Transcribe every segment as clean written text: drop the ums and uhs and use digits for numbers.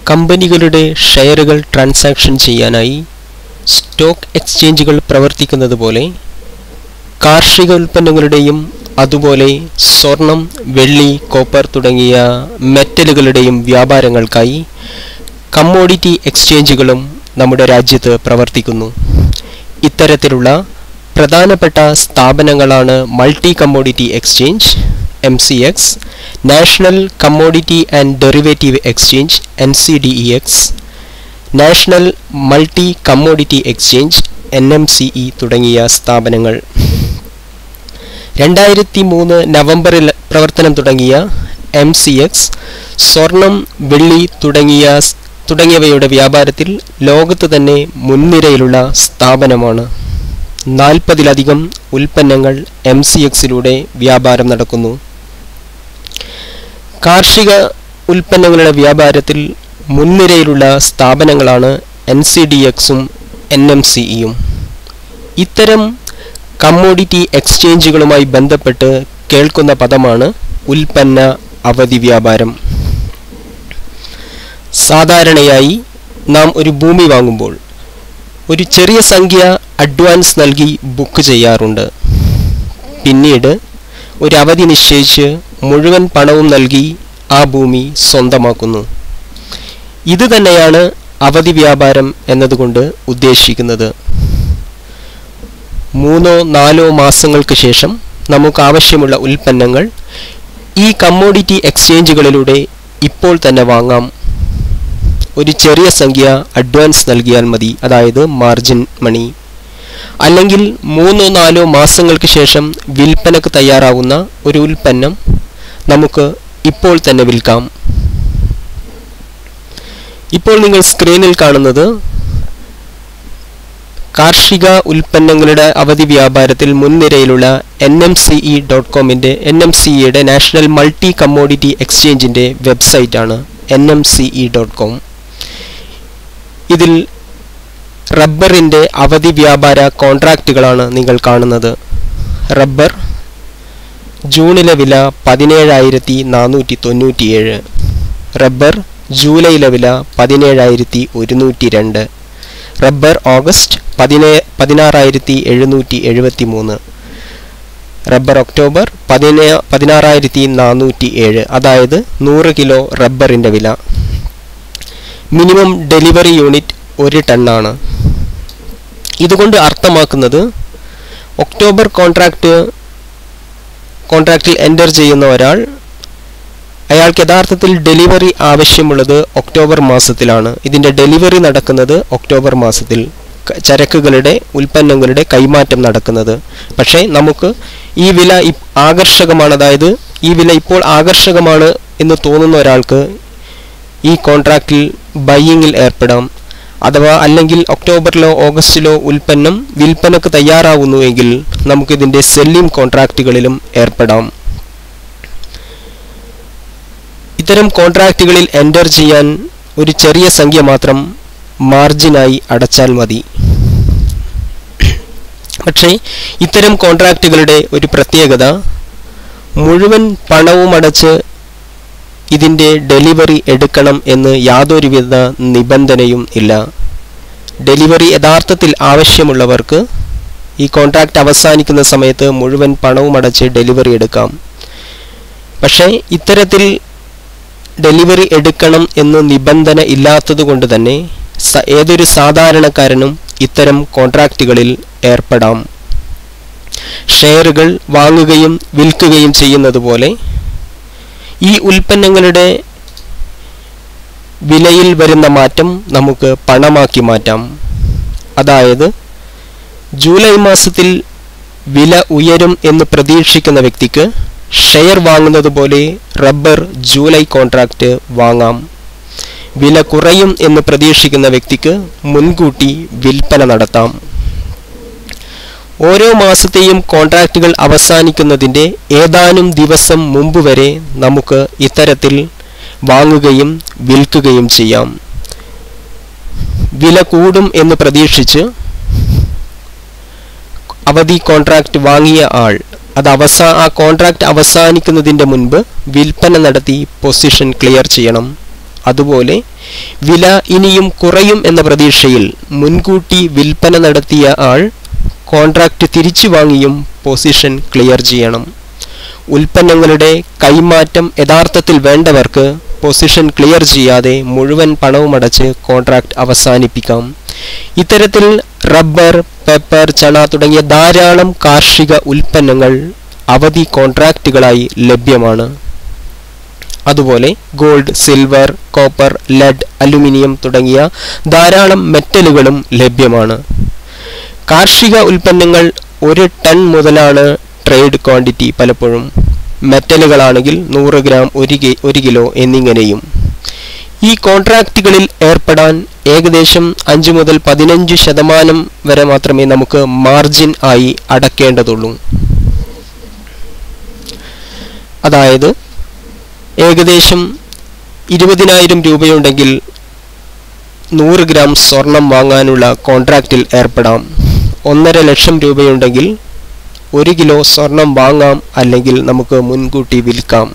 കമ്പനികളുടെ ഷെയറുകൾ ട്രാൻസാക്ഷൻ ചെയ്യാനായി സ്റ്റോക്ക് എക്സ്ചേഞ്ചുകൾ പ്രവർത്തിക്കുന്നത് പോലെ കാർഷിക ഉൽപ്പന്നങ്ങളുടെയും അതുപോലെ സ്വർണം, വെള്ളി, കോപ്പർ തുടങ്ങിയ മെറ്റലുകളുടെയും വ്യാപാരങ്ങൾക്കായി കമ്മോഡിറ്റി എക്സ്ചേഞ്ചുകളും നമ്മുടെ രാജ്യത്ത് പ്രവർത്തിക്കുന്നു. ഇത്തരത്തിലുള്ള പ്രധാനപ്പെട്ട സ്ഥാപനങ്ങളാണ് multi commodity exchange (MCX), national commodity and derivative exchange (NCDEX), national multi commodity exchange (NMCE) തുടങ്ങിയ സ്ഥാപനങ്ങൾ. 2003 നവംബറിൽ പ്രവർത്തനം തുടങ്ങിയ MCX സ്വർണം, വെള്ളി തുടങ്ങിയവയുടെ വ്യാപാരത്തിൽ ലോകത്ത് തന്നെ മുൻനിരയിലുള്ള സ്ഥാപനമാണ്. 40-ലധികം ഉൽപ്പന്നങ്ങൾ MCXലൂടെ വ്യാപാരം നടക്കുന്നു. കാർഷിക ഉൽപ്പന്നങ്ങളുടെ വ്യാപാരത്തിൽ മുൻനിരയിലുള്ള സ്ഥാപനങ്ങളാണ് NCDEXും NMCEയും. ഇത്തരം കമ്മോഡിറ്റി എക്സ്ചേഞ്ചുകളുമായി ബന്ധപ്പെട്ട് കേൾക്കുന്ന പദമാണ് ഉൽപ്പന്ന അവധി വ്യാപാരം. സാധാരണയായി നാം ഒരു ഭൂമി വാങ്ങുമ്പോൾ ഒരു ചെറിയ സംഖ്യ അഡ്വാൻസ് നൽകി ബുക്ക് ചെയ്യാറുണ്ട്. പിന്നീട് ഒരു അവധി നിശ്ചയിച്ച് മുഴുവൻ പണവും നൽകി ആ ഭൂമി സ്വന്തമാക്കുന്നു. ഇത് തന്നെയാണ് അവധി വ്യാപാരം എന്നതുകൊണ്ട് ഉദ്ദേശിക്കുന്നത്. 3-4 മാസങ്ങൾക്ക് ശേഷം നമുക്ക് ആവശ്യമുള്ള ഉൽപ്പന്നങ്ങൾ ഈ കമ്മോഡിറ്റി എക്സ്ചേഞ്ചുകളിലൂടെ ഇപ്പോൾ തന്നെ വാങ്ങാം. ഒരു ചെറിയ സംഖ്യ അഡ്വാൻസ് നൽകിയാൽ മതി, അതായത് മാർജിൻ മണി. അല്ലെങ്കിൽ 3-4 മാസങ്ങൾക്ക് ശേഷം വിൽപ്പനക്ക് തയ്യാറാവുന്ന ഒരു ഉൽപ്പന്നം നമുക്ക് ഇപ്പോൾ തന്നെ വിൽക്കാം. ഇപ്പോൾ നിങ്ങൾ സ്ക്രീനിൽ കാണുന്നത് കാർഷിക ഉൽപ്പന്നങ്ങളുടെ അവധി വ്യാപാരത്തിൽ മുൻനിരയിലുള്ള NMCE.comന്റെ നാഷണൽ മൾട്ടി കമ്മോഡിറ്റി എക്സ്ചേഞ്ചിന്റെ വെബ്സൈറ്റാണ് NMCE.com. ഇതിൽ റബ്ബറിന്റെ അവധി വ്യാപാര കോൺട്രാക്റ്റുകളാണ് നിങ്ങൾ കാണുന്നത്. റബ്ബർ ജൂണിലെ വില 17,497. റബ്ബർ ജൂലൈയിലെ വില 17,102. Rubber August 16,773. Rubber October 16,407. അതായത് 100 കിലോ റബ്ബറിന്റെ വില. Minimum delivery unit 1 ടണ്ണാണ്. ഇതുകൊണ്ട് അർത്ഥമാക്കുന്നത് ഒക്ടോബർ കോൺട്രാക്റ്റിൽ എൻ്റർ ചെയ്യുന്ന ഒരാൾ അയാൾക്ക് യഥാർത്ഥത്തിൽ ഡെലിവറി ആവശ്യമുള്ളത് ഒക്ടോബർ മാസത്തിലാണ്. ഇതിൻ്റെ ഡെലിവറി നടക്കുന്നത് ഒക്ടോബർ മാസത്തിൽ, ചരക്കുകളുടെ ഉൽപ്പന്നങ്ങളുടെ കൈമാറ്റം നടക്കുന്നത്. പക്ഷേ നമുക്ക് ഈ വില ആകർഷകമാണ്, അതായത് ഈ വില ഇപ്പോൾ ആകർഷകമാണ് എന്ന് തോന്നുന്ന ഒരാൾക്ക് ഈ കോൺട്രാക്റ്റിൽ ബൈയിങ്ങിൽ ഏർപ്പെടാം. അഥവാ അല്ലെങ്കിൽ ഒക്ടോബറിലോ ഓഗസ്റ്റിലോ ഉൽപ്പന്നം വിൽപ്പനക്ക് തയ്യാറാവുന്നുവെങ്കിൽ നമുക്കിതിൻ്റെ സെല്ലിംഗ് കോൺട്രാക്റ്റുകളിലും ഏർപ്പെടാം. ഇത്തരം കോൺട്രാക്റ്റുകളിൽ എൻ്റർ ചെയ്യാൻ ഒരു ചെറിയ സംഖ്യ മാത്രം മാർജിനായി അടച്ചാൽ മതി. പക്ഷേ ഇത്തരം കോൺട്രാക്റ്റുകളുടെ ഒരു പ്രത്യേകത, മുഴുവൻ പണവും അടച്ച് ഇതിൻ്റെ ഡെലിവറി എടുക്കണം എന്ന് യാതൊരുവിധ നിബന്ധനയും ഇല്ല. ഡെലിവറി യഥാർത്ഥത്തിൽ ആവശ്യമുള്ളവർക്ക് ഈ കോൺട്രാക്റ്റ് അവസാനിക്കുന്ന സമയത്ത് മുഴുവൻ പണവും അടച്ച് ഡെലിവറി എടുക്കാം. പക്ഷേ ഇത്തരത്തിൽ ഡെലിവറി എടുക്കണം എന്ന് നിബന്ധന ഇല്ലാത്തതുകൊണ്ട് തന്നെ ഏതൊരു സാധാരണക്കാരനും ഇത്തരം കോൺട്രാക്റ്റുകളിൽ ഏർപ്പെടാം. ഷെയറുകൾ വാങ്ങുകയും വിൽക്കുകയും ചെയ്യുന്നത് പോലെ ഈ ഉൽപ്പന്നങ്ങളുടെ വിലയിൽ വരുന്ന മാറ്റം നമുക്ക് പണമാക്കി മാറ്റാം. അതായത് ജൂലൈ മാസത്തിൽ വില ഉയരും എന്ന് പ്രതീക്ഷിക്കുന്ന വ്യക്തിക്ക് ഷെയർ വാങ്ങുന്നത് പോലെ റബ്ബർ ജൂലൈ കോൺട്രാക്റ്റ് വാങ്ങാം. വില കുറയും എന്ന് പ്രതീക്ഷിക്കുന്ന വ്യക്തിക്ക് മുൻകൂട്ടി വിൽപ്പന നടത്താം. ഓരോ മാസത്തെയും കോൺട്രാക്റ്റുകൾ അവസാനിക്കുന്നതിൻ്റെ ഏതാനും ദിവസം മുമ്പ് വരെ നമുക്ക് ഇത്തരത്തിൽ വാങ്ങുകയും വിൽക്കുകയും ചെയ്യാം. വില കൂടും എന്ന് പ്രതീക്ഷിച്ച് അവധി കോൺട്രാക്റ്റ് വാങ്ങിയ ആൾ ആ കോൺട്രാക്റ്റ് അവസാനിക്കുന്നതിൻ്റെ മുൻപ് വിൽപ്പന നടത്തി പൊസിഷൻ ക്ലിയർ ചെയ്യണം. അതുപോലെ വില ഇനിയും കുറയും എന്ന പ്രതീക്ഷയിൽ മുൻകൂട്ടി വിൽപ്പന നടത്തിയ ആൾ കോൺട്രാക്റ്റ് തിരിച്ചു വാങ്ങിയും പൊസിഷൻ ക്ലിയർ ചെയ്യണം. ഉൽപ്പന്നങ്ങളുടെ കൈമാറ്റം യഥാർത്ഥത്തിൽ വേണ്ടവർക്ക് പൊസിഷൻ ക്ലിയർ ചെയ്യാതെ മുഴുവൻ പണവുമടച്ച് കോൺട്രാക്റ്റ് അവസാനിപ്പിക്കാം. ഇത്തരത്തിൽ റബ്ബർ, പെപ്പർ, ചണ തുടങ്ങിയ ധാരാളം കാർഷിക ഉൽപ്പന്നങ്ങൾ അവധി കോൺട്രാക്റ്റുകളായി ലഭ്യമാണ്. അതുപോലെ gold, silver, copper, lead, aluminium തുടങ്ങിയ ധാരാളം മെറ്റലുകളും ലഭ്യമാണ്. കാർഷിക ഉൽപ്പന്നങ്ങൾ 1 ടൺ മുതലാണ് ട്രേഡ് ക്വാണ്ടിറ്റി. പലപ്പോഴും മെറ്റലുകളാണെങ്കിൽ 100 ഗ്രാം, 1 കിലോ എന്നിങ്ങനെയും. ഈ കോൺട്രാക്റ്റുകളിൽ ഏർപ്പെടാൻ ഏകദേശം 5 മുതൽ 15% വരെ മാത്രമേ നമുക്ക് മാർജിൻ ആയി അടക്കേണ്ടതുള്ളൂ. അതായത് ഏകദേശം 20,000 രൂപയുണ്ടെങ്കിൽ 100 ഗ്രാം സ്വർണം വാങ്ങാനുള്ള കോൺട്രാക്റ്റിൽ ഏർപ്പെടാം. 1.5 ലക്ഷം രൂപയുണ്ടെങ്കിൽ 1 കിലോ സ്വർണം വാങ്ങാം, അല്ലെങ്കിൽ നമുക്ക് മുൻകൂട്ടി വിൽക്കാം.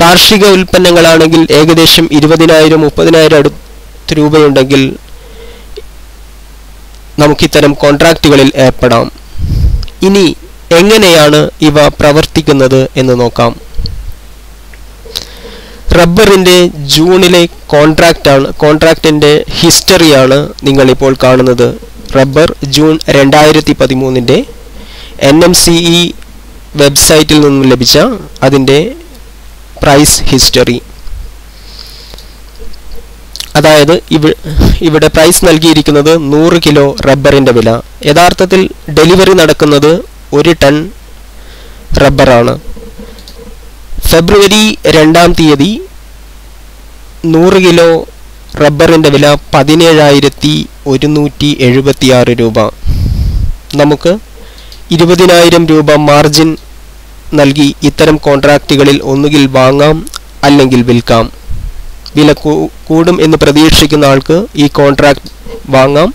കാർഷിക ഉൽപ്പന്നങ്ങളാണെങ്കിൽ ഏകദേശം 20,000, 30,000 അടുത്ത് രൂപയുണ്ടെങ്കിൽ നമുക്കിത്തരം കോൺട്രാക്റ്റുകളിൽ ഏർപ്പെടാം. ഇനി എങ്ങനെയാണ് ഇവ പ്രവർത്തിക്കുന്നത് എന്ന് നോക്കാം. റബ്ബറിൻ്റെ ജൂണിലെ കോൺട്രാക്റ്റിൻ്റെ ഹിസ്റ്ററിയാണ് നിങ്ങളിപ്പോൾ കാണുന്നത്. റബ്ബർ ജൂൺ 2013 NMCE വെബ്സൈറ്റിൽ നിന്നും ലഭിച്ച അതിൻ്റെ പ്രൈസ് ഹിസ്റ്ററി. അതായത് ഇവിടെ പ്രൈസ് നൽകിയിരിക്കുന്നത് 100 കിലോ റബ്ബറിൻ്റെ വില. യഥാർത്ഥത്തിൽ ഡെലിവറി നടക്കുന്നത് 1 ടൺ റബ്ബറാണ്. ഫെബ്രുവരി 2-ാം തീയതി 100 കിലോ റബ്ബറിൻ്റെ വില 17,176 രൂപ. നമുക്ക് 20,000 രൂപ മാർജിൻ നൽകി ഇത്തരം കോൺട്രാക്റ്റുകളിൽ ഒന്നുകിൽ വാങ്ങാം, അല്ലെങ്കിൽ വിൽക്കാം. വില കൂടും എന്ന് പ്രതീക്ഷിക്കുന്ന ആൾക്ക് ഈ കോൺട്രാക്റ്റ് വാങ്ങാം,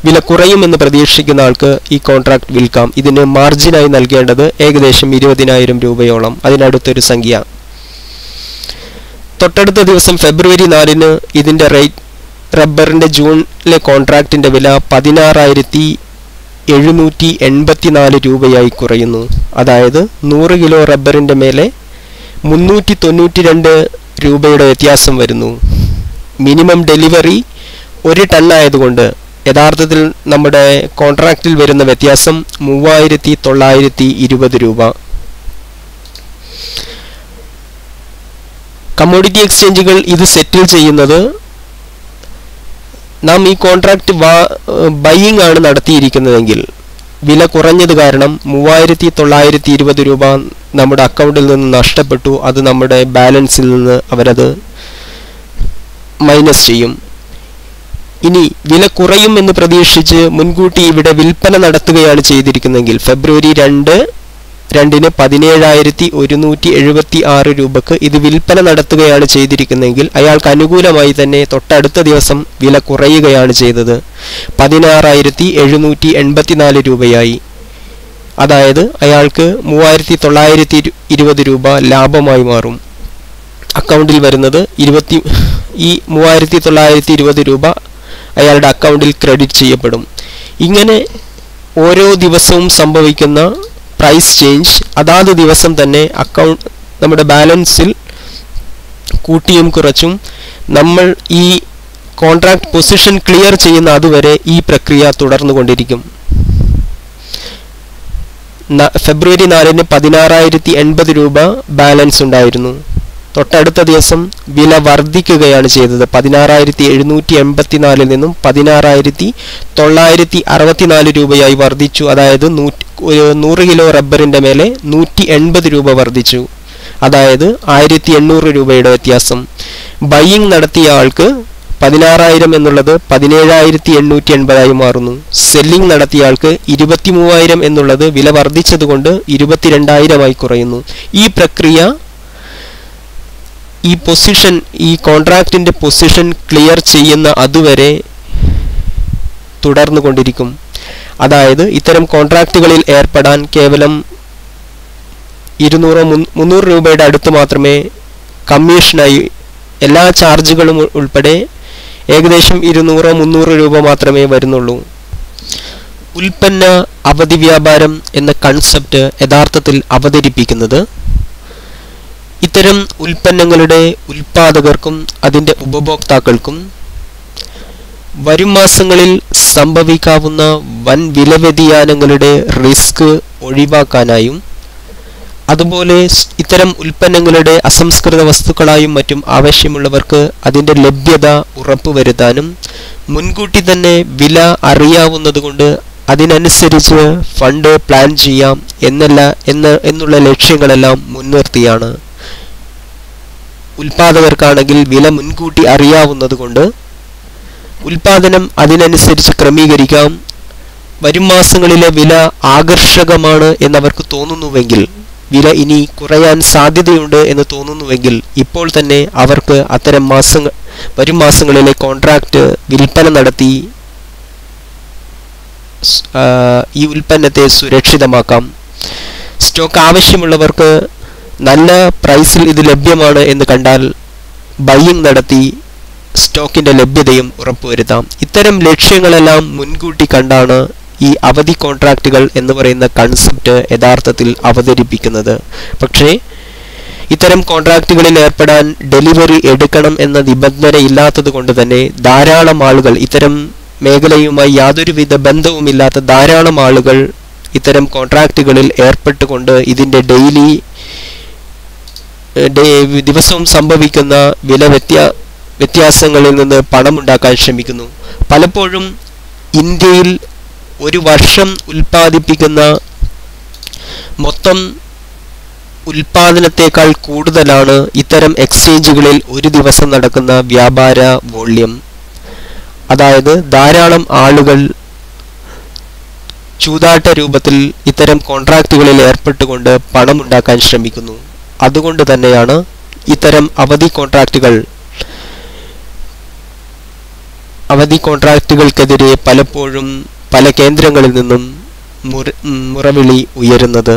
വില കുറയുമെന്ന് പ്രതീക്ഷിക്കുന്ന ആൾക്ക് ഈ കോൺട്രാക്റ്റ് വിൽക്കാം. ഇതിന് മാർജിനായി നൽകേണ്ടത് ഏകദേശം 20,000 രൂപയോളം, അതിനടുത്തൊരു സംഖ്യ. തൊട്ടടുത്ത ദിവസം ഫെബ്രുവരി 4-ന് ഇതിൻ്റെ റേറ്റ്, റബ്ബറിൻ്റെ ജൂണിലെ കോൺട്രാക്റ്റിൻ്റെ വില 16,784 രൂപയായി കുറയുന്നു. അതായത് 100 കിലോ റബ്ബറിൻ്റെ മേലെ 392 രൂപയുടെ വ്യത്യാസം വരുന്നു. മിനിമം ഡെലിവറി 1 ടൺ ആയതുകൊണ്ട് യഥാർത്ഥത്തിൽ നമ്മുടെ കോൺട്രാക്റ്റിൽ വരുന്ന വ്യത്യാസം 3,920 രൂപ. കമ്മോഡിറ്റി എക്സ്ചേഞ്ചുകൾ ഇത് സെറ്റിൽ ചെയ്യുന്നത്, നാം ഈ കോൺട്രാക്റ്റ് ബൈയിങ് ആണ് നടത്തിയിരിക്കുന്നതെങ്കിൽ വില കുറഞ്ഞത് കാരണം 3,920 രൂപ നമ്മുടെ അക്കൗണ്ടിൽ നിന്ന് നഷ്ടപ്പെട്ടു. അത് നമ്മുടെ ബാലൻസിൽ നിന്ന് അവരത് മൈനസ് ചെയ്യും. ഇനി വില കുറയുമെന്ന് പ്രതീക്ഷിച്ച് മുൻകൂട്ടി ഇവിടെ വിൽപ്പന നടത്തുകയാണ് ചെയ്തിരിക്കുന്നതെങ്കിൽ ഫെബ്രുവരി 2-ന് 17,176 രൂപക്ക് ഇത് വിൽപ്പന നടത്തുകയാണ് ചെയ്തിരിക്കുന്നതെങ്കിൽ അയാൾക്ക് അനുകൂലമായി തന്നെ തൊട്ടടുത്ത ദിവസം വില കുറയുകയാണ് ചെയ്തത്. 16,784 രൂപയായി. അതായത് അയാൾക്ക് 3,920 രൂപ ലാഭമായി മാറും. അക്കൗണ്ടിൽ വരുന്നത് ഈ 3,920 രൂപ അയാളുടെ അക്കൗണ്ടിൽ ക്രെഡിറ്റ് ചെയ്യപ്പെടും. ഇങ്ങനെ ഓരോ ദിവസവും സംഭവിക്കുന്ന പ്രൈസ് ചേഞ്ച് അതാത് ദിവസം തന്നെ നമ്മുടെ ബാലൻസിൽ കൂട്ടിയും കുറച്ചും നമ്മൾ ഈ കോൺട്രാക്ട് പൊസിഷൻ ക്ലിയർ ചെയ്യുന്ന അതുവരെ ഈ പ്രക്രിയ തുടർന്നുകൊണ്ടിരിക്കും. ഫെബ്രുവരി 4-ന് 16,080 രൂപ ബാലൻസ് ഉണ്ടായിരുന്നു. തൊട്ടടുത്ത ദിവസം വില വർദ്ധിക്കുകയാണ് ചെയ്തത്. 16,784 നിന്നും 16,964 രൂപയായി വർദ്ധിച്ചു. അതായത് 100 കിലോ റബ്ബറിൻ്റെ മേലെ 180 രൂപ വർദ്ധിച്ചു. അതായത് 1,800 രൂപയുടെ വ്യത്യാസം. ബൈയിങ് നടത്തിയ ആൾക്ക് 16,000 എന്നുള്ളത് 17,880 മാറുന്നു. സെല്ലിംഗ് നടത്തിയ ആൾക്ക് 23,000 എന്നുള്ളത് വില വർദ്ധിച്ചതുകൊണ്ട് 22,000 കുറയുന്നു. ഈ പ്രക്രിയ ഈ കോൺട്രാക്റ്റിൻ്റെ പൊസിഷൻ ക്ലിയർ ചെയ്യുന്ന അതുവരെ തുടർന്നു കൊണ്ടിരിക്കും. അതായത് ഇത്തരം കോൺട്രാക്റ്റുകളിൽ ഏർപ്പെടാൻ കേവലം 200-300 രൂപയുടെ അടുത്ത് മാത്രമേ കമ്മീഷനായി എല്ലാ ചാർജുകളും ഉൾപ്പെടെ ഏകദേശം 200-300 രൂപ മാത്രമേ വരുന്നുള്ളൂ. ഉൽപ്പന്ന അവധി വ്യാപാരം എന്ന കൺസെപ്റ്റ് യഥാർത്ഥത്തിൽ അവതരിപ്പിക്കുന്നത് ഇത്തരം ഉൽപ്പന്നങ്ങളുടെ ഉൽപ്പാദകർക്കും അതിൻ്റെ ഉപഭോക്താക്കൾക്കും വരും മാസങ്ങളിൽ സംഭവിക്കാവുന്ന വൻ വില വ്യതിയാനങ്ങളുടെ റിസ്ക് ഒഴിവാക്കാനായും അതുപോലെ ഇത്തരം ഉൽപ്പന്നങ്ങളുടെ അസംസ്കൃത വസ്തുക്കളായും മറ്റും ആവശ്യമുള്ളവർക്ക് അതിൻ്റെ ലഭ്യത ഉറപ്പുവരുത്താനും മുൻകൂട്ടി തന്നെ വില അറിയാവുന്നതുകൊണ്ട് അതിനനുസരിച്ച് ഫണ്ട് പ്ലാൻ ചെയ്യാം എന്നുള്ള ലക്ഷ്യങ്ങളെല്ലാം മുൻനിർത്തിയാണ്. ഉൽപ്പാദകർക്കാണെങ്കിൽ വില മുൻകൂട്ടി അറിയാവുന്നതുകൊണ്ട് ഉൽപ്പാദനം അതിനനുസരിച്ച് ക്രമീകരിക്കാം. വരും മാസങ്ങളിലെ വില ആകർഷകമാണ് എന്നവർക്ക് തോന്നുന്നുവെങ്കിൽ, വില ഇനി കുറയാൻ സാധ്യതയുണ്ട് എന്ന് തോന്നുന്നുവെങ്കിൽ ഇപ്പോൾ തന്നെ അവർക്ക് അത്തരം വരും മാസങ്ങളിലെ കോൺട്രാക്റ്റ് വിൽപ്പന നടത്തി ഈ ഉൽപ്പന്നത്തെ സുരക്ഷിതമാക്കാം. സ്റ്റോക്ക് ആവശ്യമുള്ളവർക്ക് നല്ല പ്രൈസിൽ ഇത് ലഭ്യമാണ് എന്ന് കണ്ടാൽ ബൈയിങ് നടത്തി സ്റ്റോക്കിൻ്റെ ലഭ്യതയും ഉറപ്പുവരുത്താം. ഇത്തരം ലക്ഷ്യങ്ങളെല്ലാം മുൻകൂട്ടി കണ്ടാണ് ഈ അവധി കോൺട്രാക്റ്റുകൾ എന്ന് പറയുന്ന കൺസെപ്റ്റ് യഥാർത്ഥത്തിൽ അവതരിപ്പിക്കുന്നത്. പക്ഷേ ഇത്തരം കോൺട്രാക്റ്റുകളിൽ ഏർപ്പെടാൻ ഡെലിവറി എടുക്കണം എന്ന നിബന്ധനയില്ലാത്തത് കൊണ്ട് തന്നെ ധാരാളം ആളുകൾ, ഇത്തരം മേഖലയുമായി യാതൊരുവിധ ബന്ധവുമില്ലാത്ത ധാരാളം ആളുകൾ ഇത്തരം കോൺട്രാക്റ്റുകളിൽ ഏർപ്പെട്ടുകൊണ്ട് ഇതിൻ്റെ ദിവസവും സംഭവിക്കുന്ന വില വ്യത്യാസങ്ങളിൽ നിന്ന് പണമുണ്ടാക്കാൻ ശ്രമിക്കുന്നു. പലപ്പോഴും ഇന്ത്യയിൽ ഒരു വർഷം ഉൽപ്പാദിപ്പിക്കുന്ന മൊത്തം ഉൽപ്പാദനത്തേക്കാൾ കൂടുതലാണ് ഇത്തരം എക്സ്ചേഞ്ചുകളിൽ ഒരു ദിവസം നടക്കുന്ന വ്യാപാര വോള്യം. അതായത് ധാരാളം ആളുകൾ ചൂതാട്ട രൂപത്തിൽ ഇത്തരം കോൺട്രാക്റ്റുകളിൽ ഏർപ്പെട്ടുകൊണ്ട് പണമുണ്ടാക്കാൻ ശ്രമിക്കുന്നു. അതുകൊണ്ട് തന്നെയാണ് ഇത്തരം അവധി കോൺട്രാക്റ്റുകൾക്കെതിരെ പലപ്പോഴും പല കേന്ദ്രങ്ങളിൽ നിന്നും മുറവിളി ഉയരുന്നത്.